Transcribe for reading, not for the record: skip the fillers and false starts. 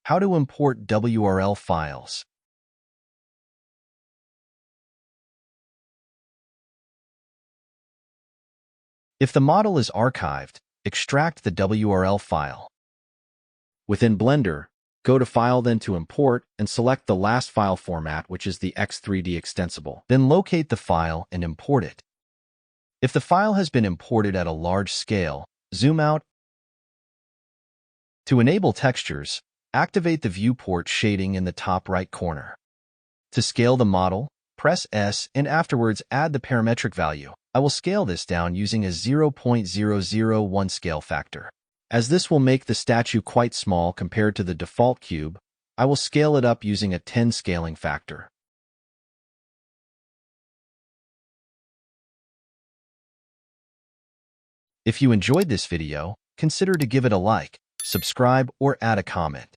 How to import WRL files. If the model is archived, extract the WRL file. Within Blender, go to File, then to Import, and select the last file format, which is the X3D extensible. Then locate the file and import it. If the file has been imported at a large scale, zoom out. To enable textures, activate the viewport shading in the top right corner. To scale the model, press S and afterwards add the parametric value. I will scale this down using a 0.001 scale factor. As this will make the statue quite small compared to the default cube, I will scale it up using a 10 scaling factor. If you enjoyed this video, consider to give it a like, subscribe, or add a comment.